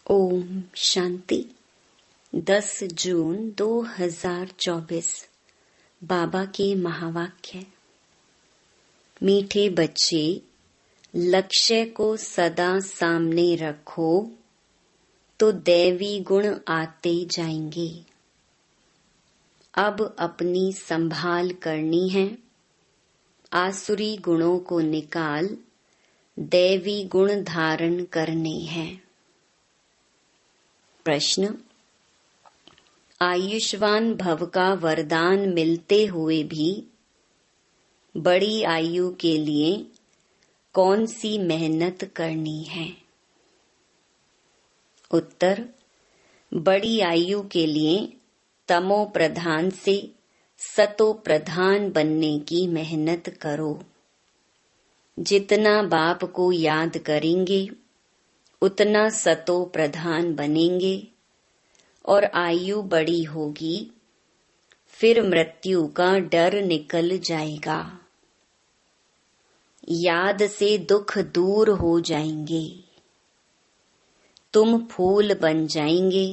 ओम शांति। 10 जून 2024 बाबा के महावाक्य। मीठे बच्चे, लक्ष्य को सदा सामने रखो तो दैवी गुण आते जाएंगे। अब अपनी संभाल करनी है। आसुरी गुणों को निकाल दैवी गुण धारण करने हैं। प्रश्न। आयुष्मान भव का वरदान मिलते हुए भी बड़ी आयु के लिए कौन सी मेहनत करनी है? उत्तर। बड़ी आयु के लिए तमो प्रधान से सतो प्रधान बनने की मेहनत करो। जितना बाप को याद करेंगे उतना सतो प्रधान बनेंगे और आयु बड़ी होगी, फिर मृत्यु का डर निकल जाएगा। याद से दुख दूर हो जाएंगे। तुम फूल बन जाएंगे।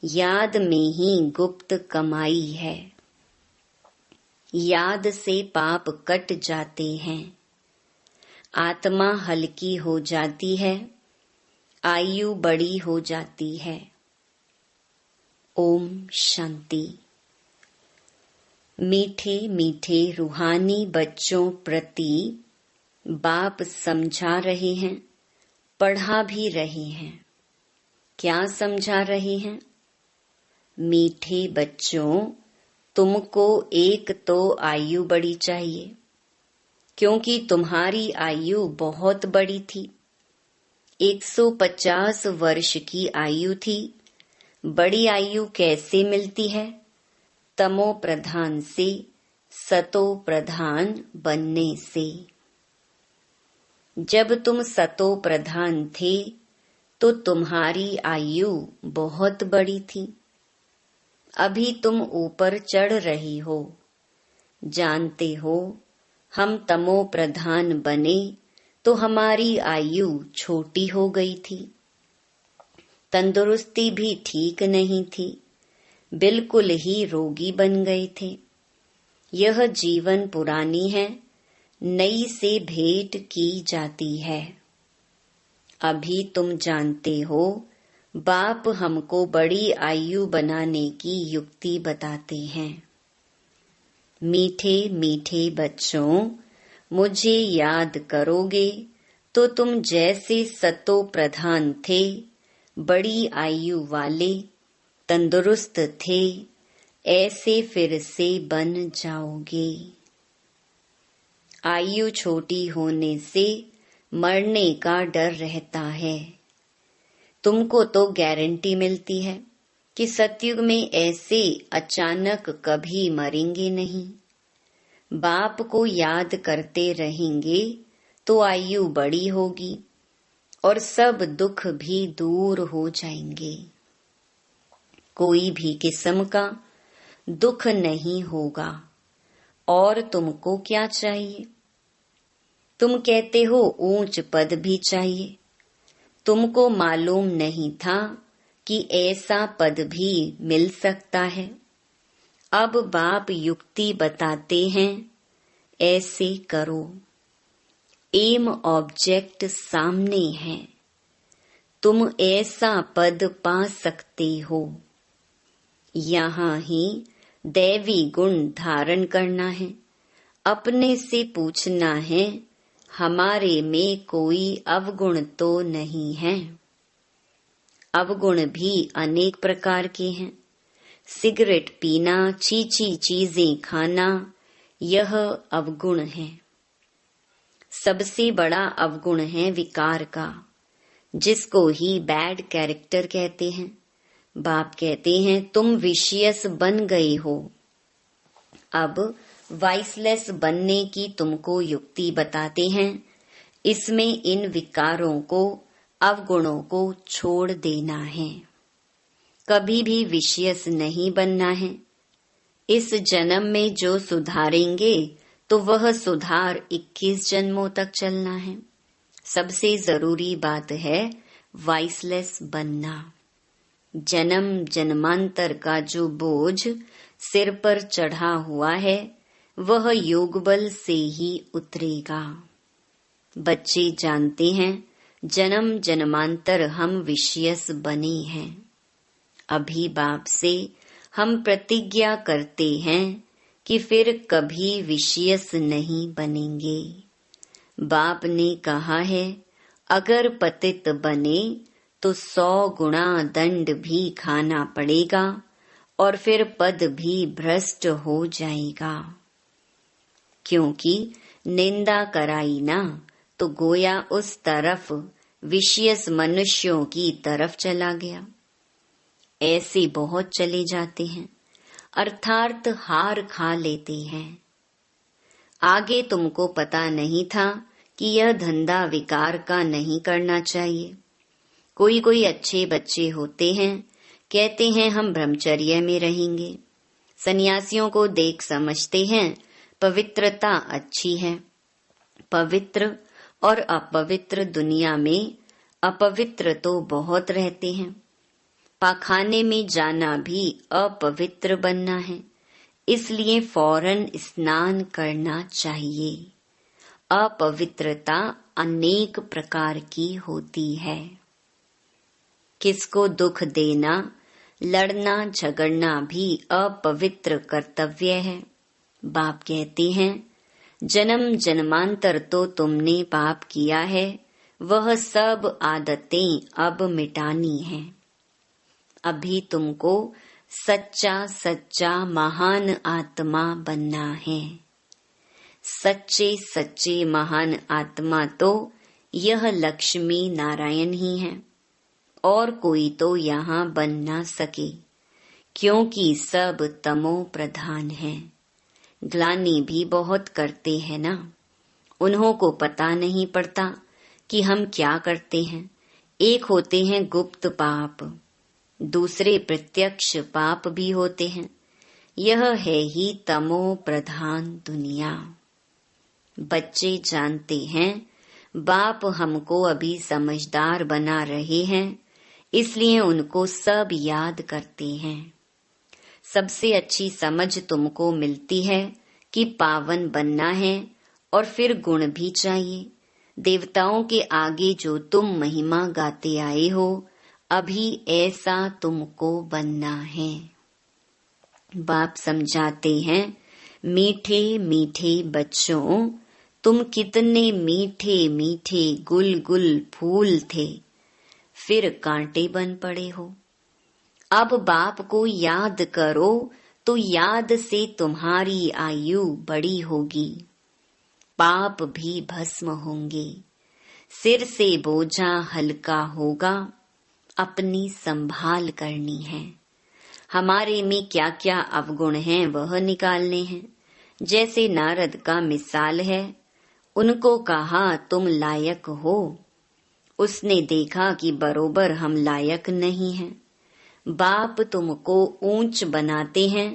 याद में ही गुप्त कमाई है। याद से पाप कट जाते हैं। आत्मा हल्की हो जाती है। आयु बड़ी हो जाती है। ओम शांति। मीठे मीठे रूहानी बच्चों प्रति बाप समझा रहे हैं, पढ़ा भी रहे हैं। क्या समझा रहे हैं? मीठे बच्चों, तुमको एक तो आयु बड़ी चाहिए, क्योंकि तुम्हारी आयु बहुत बड़ी थी। 150 वर्ष की आयु थी। बड़ी आयु कैसे मिलती है? तमो प्रधान से सतो प्रधान बनने से। जब तुम सतो प्रधान थे तो तुम्हारी आयु बहुत बड़ी थी। अभी तुम ऊपर चढ़ रही हो। जानते हो, हम तमो प्रधान बने तो हमारी आयु छोटी हो गई थी। तंदुरुस्ती भी ठीक नहीं थी। बिल्कुल ही रोगी बन गए थे। यह जीवन पुरानी है, नई से भेंट की जाती है। अभी तुम जानते हो, बाप हमको बड़ी आयु बनाने की युक्ति बताते हैं। मीठे मीठे बच्चों, मुझे याद करोगे तो तुम जैसे सतो प्रधान थे, बड़ी आयु वाले, तंदुरुस्त थे, ऐसे फिर से बन जाओगे। आयु छोटी होने से मरने का डर रहता है। तुमको तो गारंटी मिलती है कि सतयुग में ऐसे अचानक कभी मरेंगे नहीं। बाप को याद करते रहेंगे तो आयु बड़ी होगी और सब दुख भी दूर हो जाएंगे। कोई भी किस्म का दुख नहीं होगा। और तुमको क्या चाहिए? तुम कहते हो ऊंच पद भी चाहिए। तुमको मालूम नहीं था कि ऐसा पद भी मिल सकता है। अब बाप युक्ति बताते हैं, ऐसे करो। एम ऑब्जेक्ट सामने है। तुम ऐसा पद पा सकते हो। यहाँ ही दैवी गुण धारण करना है। अपने से पूछना है, हमारे में कोई अवगुण तो नहीं है? अवगुण भी अनेक प्रकार के हैं। सिगरेट पीना, चीची चीजें खाना, यह अवगुण है। सबसे बड़ा अवगुण है विकार का, जिसको ही बैड कैरेक्टर कहते हैं। बाप कहते हैं, तुम विशियस बन गए हो। अब वाइसलेस बनने की तुमको युक्ति बताते हैं। इसमें इन विकारों को, अवगुणों को छोड़ देना है। कभी भी विशियस नहीं बनना है। इस जन्म में जो सुधारेंगे तो वह सुधार 21 जन्मों तक चलना है। सबसे जरूरी बात है वाइसलेस बनना। जन्म जन्मांतर का जो बोझ सिर पर चढ़ा हुआ है वह योग बल से ही उतरेगा। बच्चे जानते हैं जन्म जन्मांतर हम विषयस बने हैं। अभी बाप से हम प्रतिज्ञा करते हैं कि फिर कभी विषयस नहीं बनेंगे। बाप ने कहा है अगर पतित बने तो 100 गुना दंड भी खाना पड़ेगा और फिर पद भी भ्रष्ट हो जाएगा। क्योंकि निंदा कराई ना तो गोया उस तरफ विषयस मनुष्यों की तरफ चला गया। ऐसे बहुत चले जाते हैं, अर्थात हार खा लेते हैं। आगे तुमको पता नहीं था कि यह धंधा विकार का नहीं करना चाहिए। कोई अच्छे बच्चे होते हैं, कहते हैं हम ब्रह्मचर्य में रहेंगे। सन्यासियों को देख समझते हैं पवित्रता अच्छी है। पवित्र और अपवित्र दुनिया में अपवित्र तो बहुत रहते हैं। पाखाने में जाना भी अपवित्र बनना है, इसलिए फौरन स्नान करना चाहिए। अपवित्रता अनेक प्रकार की होती है। किसको दुख देना, लड़ना झगड़ना भी अपवित्र कर्तव्य है। बाप कहते हैं जन्म जन्मांतर तो तुमने पाप किया है, वह सब आदतें अब मिटानी हैं। अभी तुमको सच्चा सच्चा महान आत्मा बनना है। सच्चे सच्चे महान आत्मा तो यह लक्ष्मी नारायण ही है, और कोई तो यहाँ बन ना सके, क्योंकि सब तमो प्रधान है। ग्लानि भी बहुत करते हैं ना, उन्हों को पता नहीं पड़ता कि हम क्या करते हैं। एक होते हैं गुप्त पाप, दूसरे प्रत्यक्ष पाप भी होते हैं। यह है ही तमो प्रधान दुनिया। बच्चे जानते हैं बाप हमको अभी समझदार बना रहे हैं, इसलिए उनको सब याद करते हैं। सबसे अच्छी समझ तुमको मिलती है कि पावन बनना है और फिर गुण भी चाहिए। देवताओं के आगे जो तुम महिमा गाते आए हो, अभी ऐसा तुमको बनना है। बाप समझाते हैं मीठे मीठे बच्चों, तुम कितने मीठे मीठे गुल गुल फूल थे, फिर कांटे बन पड़े हो। अब बाप को याद करो तो याद से तुम्हारी आयु बड़ी होगी, पाप भी भस्म होंगे, सिर से बोझा हल्का होगा। अपनी संभाल करनी है। हमारे में क्या क्या अवगुण हैं वह निकालने हैं। जैसे नारद का मिसाल है, उनको कहा तुम लायक हो, उसने देखा कि बरोबर हम लायक नहीं हैं। बाप तुमको ऊंच बनाते हैं,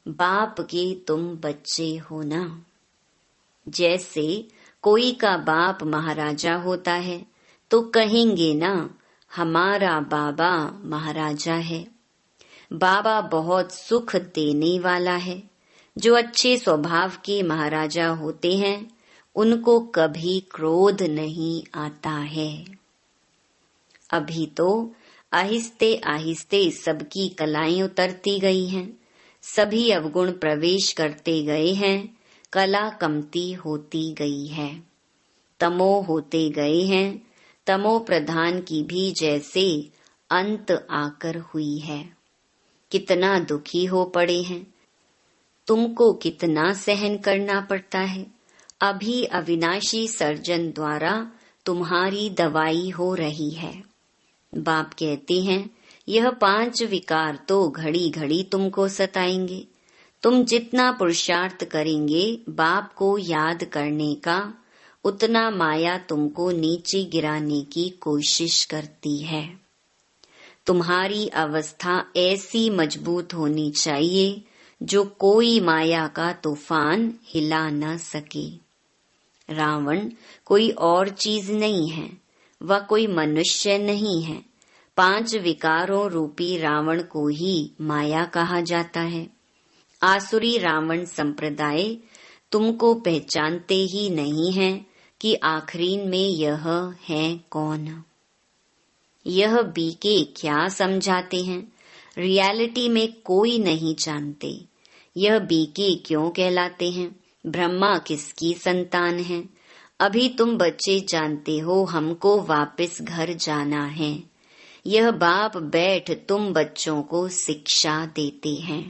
बाप के तुम बच्चे हो ना। जैसे कोई का बाप महाराजा होता है तो कहेंगे ना हमारा बाबा महाराजा है। बाबा बहुत सुख देने वाला है। जो अच्छे स्वभाव के महाराजा होते हैं उनको कभी क्रोध नहीं आता है। अभी तो आहिस्ते आहिस्ते सबकी कलाएं उतरती गई हैं, सभी अवगुण प्रवेश करते गए हैं, कला कमती होती गई है, तमो होते गए हैं। तमो प्रधान की भी जैसे अंत आकर हुई है। कितना दुखी हो पड़े हैं, तुमको कितना सहन करना पड़ता है। अभी अविनाशी सर्जन द्वारा तुम्हारी दवाई हो रही है। बाप कहते हैं यह 5 विकार तो घड़ी घड़ी तुमको सताएंगे। तुम जितना पुरुषार्थ करेंगे बाप को याद करने का, उतना माया तुमको नीचे गिराने की कोशिश करती है। तुम्हारी अवस्था ऐसी मजबूत होनी चाहिए जो कोई माया का तूफान हिला न सके। रावण कोई और चीज नहीं है, वह कोई मनुष्य नहीं है। 5 विकारों रूपी रावण को ही माया कहा जाता है। आसुरी रावण संप्रदाय तुमको पहचानते ही नहीं है कि आखिरीन में यह है कौन। यह बीके क्या समझाते हैं, रियलिटी में कोई नहीं जानते। यह बीके क्यों कहलाते हैं, ब्रह्मा किसकी संतान है। अभी तुम बच्चे जानते हो हमको वापस घर जाना है। यह बाप बैठ तुम बच्चों को शिक्षा देते हैं।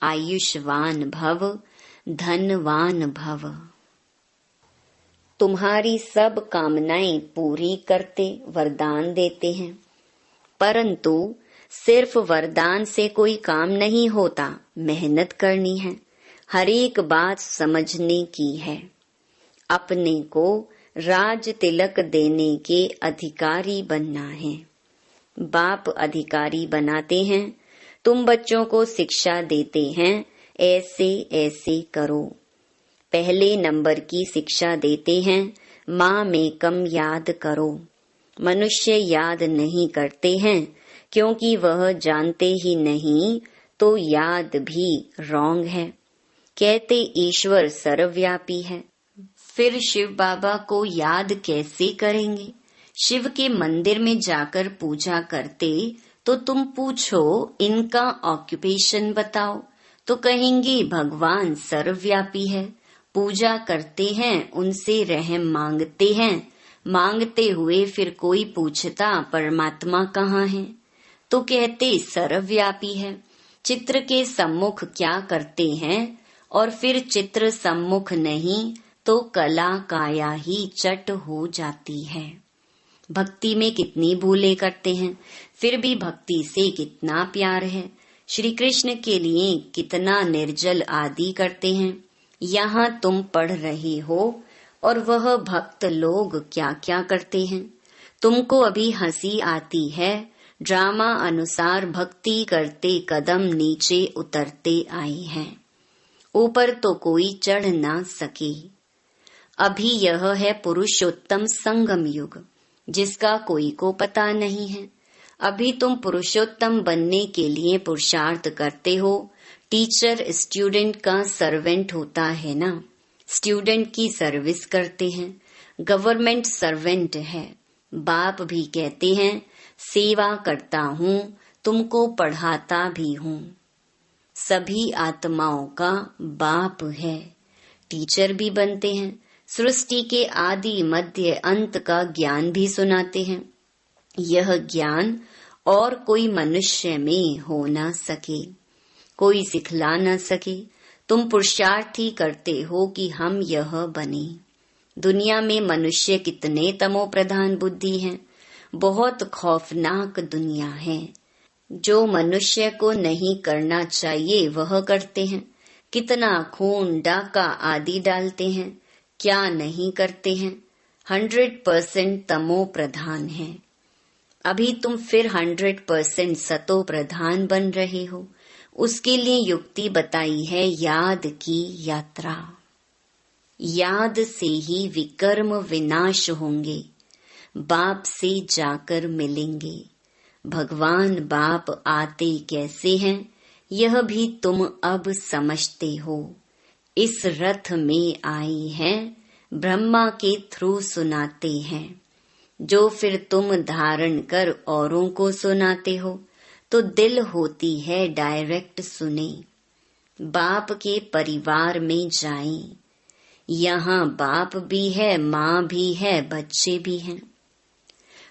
आयुष्वान भव, धनवान भव। तुम्हारी सब कामनाएं पूरी करते वरदान देते हैं, परंतु सिर्फ वरदान से कोई काम नहीं होता, मेहनत करनी है, हर एक बात समझने की है। अपने को राज तिलक देने के अधिकारी बनना है। बाप अधिकारी बनाते हैं, तुम बच्चों को शिक्षा देते हैं, ऐसे ऐसे करो। पहले नंबर की शिक्षा देते हैं, माँ में कम याद करो। मनुष्य याद नहीं करते हैं क्योंकि वह जानते ही नहीं, तो याद भी रॉन्ग है। कहते ईश्वर सर्वव्यापी है, फिर शिव बाबा को याद कैसे करेंगे। शिव के मंदिर में जाकर पूजा करते तो तुम पूछो इनका ऑक्यूपेशन बताओ, तो कहेंगे भगवान सर्वव्यापी है। पूजा करते हैं, उनसे रहम मांगते हैं, मांगते हुए फिर कोई पूछता परमात्मा कहाँ है, तो कहते सर्वव्यापी है। चित्र के सम्मुख क्या करते हैं, और फिर चित्र सम्मुख नहीं तो कला काया ही चट हो जाती है। भक्ति में कितनी भूलें करते हैं, फिर भी भक्ति से कितना प्यार है। श्री कृष्ण के लिए कितना निर्जल आदि करते हैं। यहाँ तुम पढ़ रहे हो और वह भक्त लोग क्या क्या करते हैं। तुमको अभी हंसी आती है, ड्रामा अनुसार भक्ति करते कदम नीचे उतरते आए हैं, ऊपर तो कोई चढ़ ना सके। अभी यह है पुरुषोत्तम संगम युग, जिसका कोई को पता नहीं है। अभी तुम पुरुषोत्तम बनने के लिए पुरुषार्थ करते हो। टीचर स्टूडेंट का सर्वेंट होता है ना, स्टूडेंट की सर्विस करते हैं। गवर्नमेंट सर्वेंट है। बाप भी कहते हैं सेवा करता हूँ, तुमको पढ़ाता भी हूँ। सभी आत्माओं का बाप है। टीचर भी बनते हैं। सृष्टि के आदि मध्य अंत का ज्ञान भी सुनाते हैं। यह ज्ञान और कोई मनुष्य में हो ना सके, कोई सिखला न सके। तुम पुरुषार्थ ही करते हो कि हम यह बने। दुनिया में मनुष्य कितने तमो प्रधान बुद्धि हैं। बहुत खौफनाक दुनिया है। जो मनुष्य को नहीं करना चाहिए वह करते हैं। कितना खून डाका आदि डालते हैं, क्या नहीं करते हैं। 100% तमो प्रधान है। अभी तुम फिर 100% सतो प्रधान बन रहे हो। उसके लिए युक्ति बताई है याद की यात्रा। याद से ही विकर्म विनाश होंगे। बाप से जाकर मिलेंगे। भगवान बाप आते कैसे हैं, यह भी तुम अब समझते हो। इस रथ में आई हैं, ब्रह्मा के थ्रू सुनाते हैं, जो फिर तुम धारण कर औरों को सुनाते हो, तो दिल होती है डायरेक्ट सुने। बाप के परिवार में जाएं। यहाँ बाप भी है, माँ भी है, बच्चे भी हैं।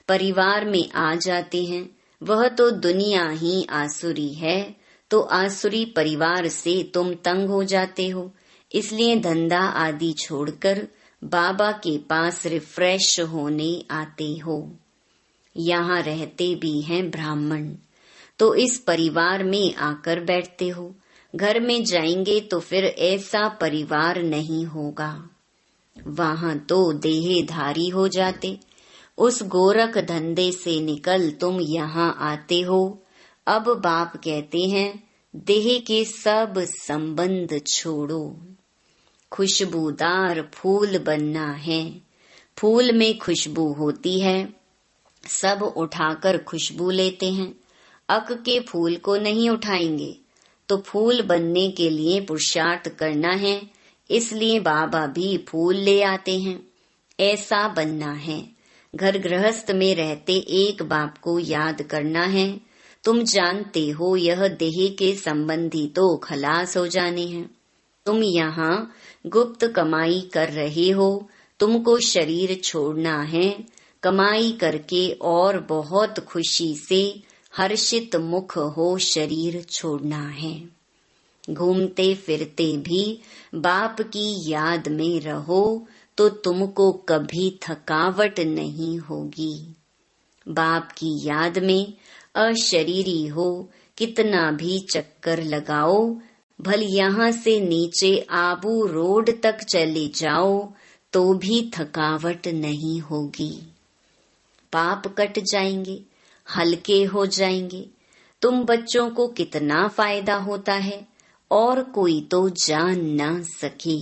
परिवार में आ जाते हैं। वह तो दुनिया ही आसुरी है, तो आसुरी परिवार से तुम तंग हो जाते हो। इसलिए धंधा आदि छोड़कर बाबा के पास रिफ्रेश होने आते हो। यहाँ रहते भी हैं ब्राह्मण, तो इस परिवार में आकर बैठते हो। घर में जाएंगे तो फिर ऐसा परिवार नहीं होगा। वहाँ तो देहधारी हो जाते। उस गोरख धंधे से निकल तुम यहाँ आते हो। अब बाप कहते हैं देह के सब संबंध छोड़ो। खुशबूदार फूल बनना है। फूल में खुशबू होती है, सब उठाकर खुशबू लेते हैं। अक के फूल को नहीं उठाएंगे तो फूल बनने के लिए पुरुषार्थ करना है, इसलिए बाबा भी फूल ले आते हैं। ऐसा बनना है। घर गृहस्थ में रहते एक बाप को याद करना है। तुम जानते हो यह देह के संबंधी तो खलास हो जाने हैं। तुम यहाँ गुप्त कमाई कर रहे हो, तुमको शरीर छोड़ना है। कमाई करके और बहुत खुशी से हर्षित मुख हो शरीर छोड़ना है। घूमते फिरते भी बाप की याद में रहो तो तुमको कभी थकावट नहीं होगी। बाप की याद में अशरीरी हो, कितना भी चक्कर लगाओ, भल यहाँ से नीचे आबू रोड तक चले जाओ तो भी थकावट नहीं होगी। पाप कट जाएंगे, हल्के हो जाएंगे। तुम बच्चों को कितना फायदा होता है और कोई तो जान ना सके।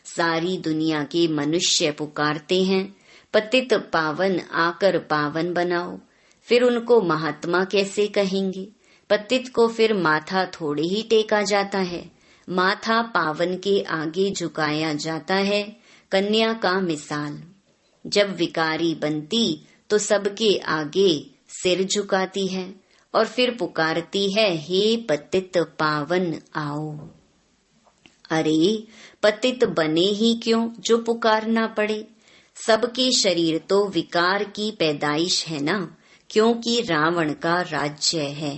सारी दुनिया के मनुष्य पुकारते हैं, पतित पावन आकर पावन बनाओ। फिर उनको महात्मा कैसे कहेंगे? पतित को फिर माथा थोड़े ही टेका जाता है, माथा पावन के आगे झुकाया जाता है। कन्या का मिसाल, जब विकारी बनती तो सबके आगे सिर झुकाती है और फिर पुकारती है, हे पतित पावन आओ। अरे पतित बने ही क्यों जो पुकारना पड़े? सबके शरीर तो विकार की पैदाइश है ना, क्योंकि रावण का राज्य है।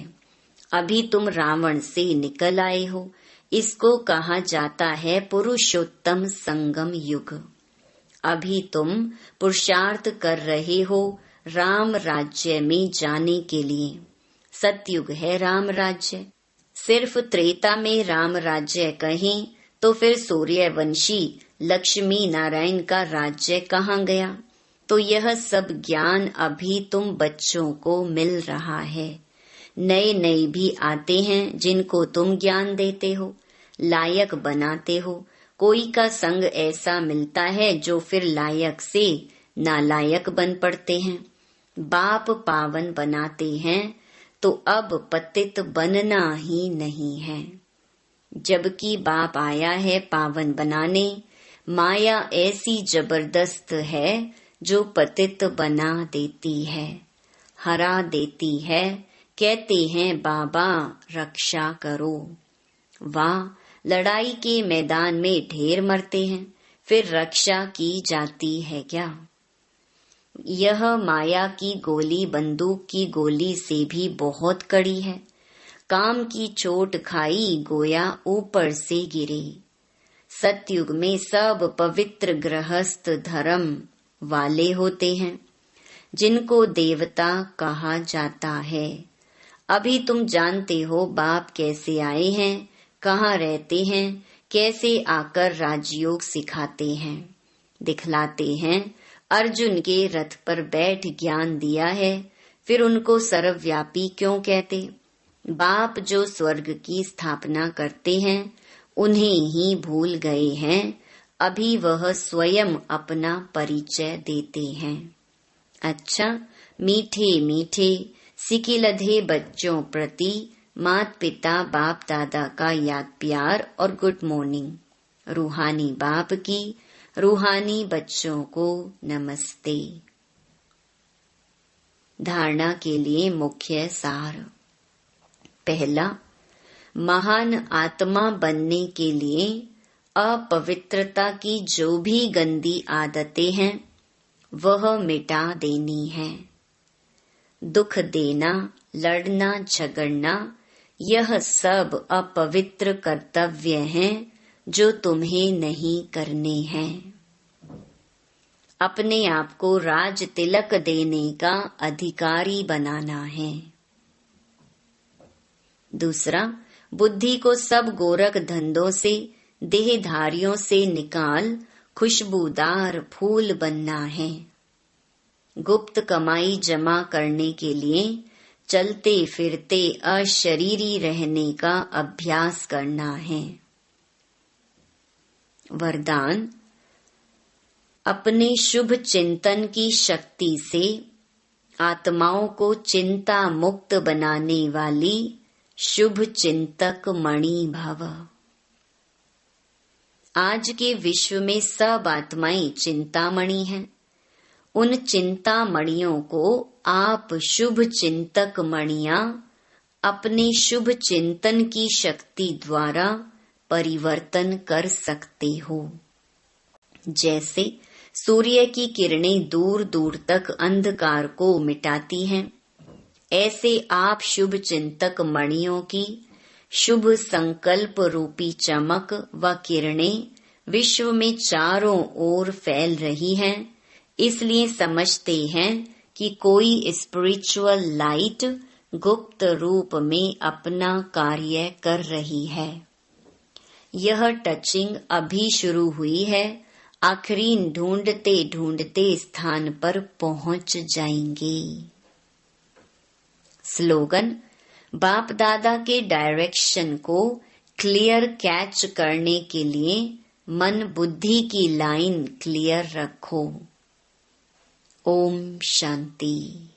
अभी तुम रावण से निकल आए हो, इसको कहा जाता है पुरुषोत्तम संगम युग। अभी तुम पुरुषार्थ कर रहे हो राम राज्य में जाने के लिए। सतयुग है राम राज्य। सिर्फ त्रेता में राम राज्य कहें तो फिर सूर्यवंशी लक्ष्मी नारायण का राज्य कहाँ गया? तो यह सब ज्ञान अभी तुम बच्चों को मिल रहा है। नए नए भी आते हैं जिनको तुम ज्ञान देते हो, लायक बनाते हो। कोई का संग ऐसा मिलता है जो फिर लायक से नालायक बन पड़ते हैं। बाप पावन बनाते हैं तो अब पतित बनना ही नहीं है। जबकि बाप आया है पावन बनाने, माया ऐसी जबरदस्त है जो पतित बना देती है, हरा देती है। कहते हैं बाबा रक्षा करो। वाह, लड़ाई के मैदान में ढेर मरते हैं, फिर रक्षा की जाती है क्या? यह माया की गोली बंदूक की गोली से भी बहुत कड़ी है। काम की चोट खाई, गोया ऊपर से गिरे। सतयुग में सब पवित्र गृहस्थ धर्म वाले होते हैं, जिनको देवता कहा जाता है। अभी तुम जानते हो बाप कैसे आए हैं, कहाँ रहते हैं, कैसे आकर राजयोग सिखाते हैं, दिखलाते हैं। अर्जुन के रथ पर बैठ ज्ञान दिया है, फिर उनको सर्वव्यापी क्यों कहते? बाप जो स्वर्ग की स्थापना करते हैं उन्हें ही भूल गए हैं। अभी वह स्वयं अपना परिचय देते हैं। अच्छा, मीठे मीठे सिकिलधे बच्चों प्रति माता पिता बाप दादा का याद प्यार और गुड मॉर्निंग। रूहानी बाप की रूहानी बच्चों को नमस्ते। धारणा के लिए मुख्य सार। पहला, महान आत्मा बनने के लिए अपवित्रता की जो भी गंदी आदतें हैं वह मिटा देनी है। दुख देना, लड़ना झगड़ना, यह सब अपवित्र कर्तव्य हैं जो तुम्हें नहीं करने हैं। अपने आप को राज तिलक देने का अधिकारी बनाना है। दूसरा, बुद्धि को सब गोरख धंधों से, देहधारियों से निकाल खुशबूदार फूल बनना है। गुप्त कमाई जमा करने के लिए चलते फिरते अशरीरी रहने का अभ्यास करना है। वरदान, अपने शुभ चिंतन की शक्ति से आत्माओं को चिंता मुक्त बनाने वाली शुभ चिंतक मणि भव। आज के विश्व में सब आत्माएं चिंतामणि हैं। उन चिंतामणियों को आप शुभ चिंतक मणियां अपने शुभ चिंतन की शक्ति द्वारा परिवर्तन कर सकते हो। जैसे सूर्य की किरणें दूर दूर तक अंधकार को मिटाती हैं, ऐसे आप शुभ चिंतक मणियों की शुभ संकल्प रूपी चमक व किरणें विश्व में चारों ओर फैल रही हैं। इसलिए समझते हैं कि कोई स्पिरिचुअल लाइट गुप्त रूप में अपना कार्य कर रही है। यह टचिंग अभी शुरू हुई है, आखिरी ढूंढते ढूंढते स्थान पर पहुंच जाएंगे। स्लोगन: बाप दादा के डायरेक्शन को क्लियर कैच करने के लिए मन बुद्धि की लाइन क्लियर रखो। ओम शांति।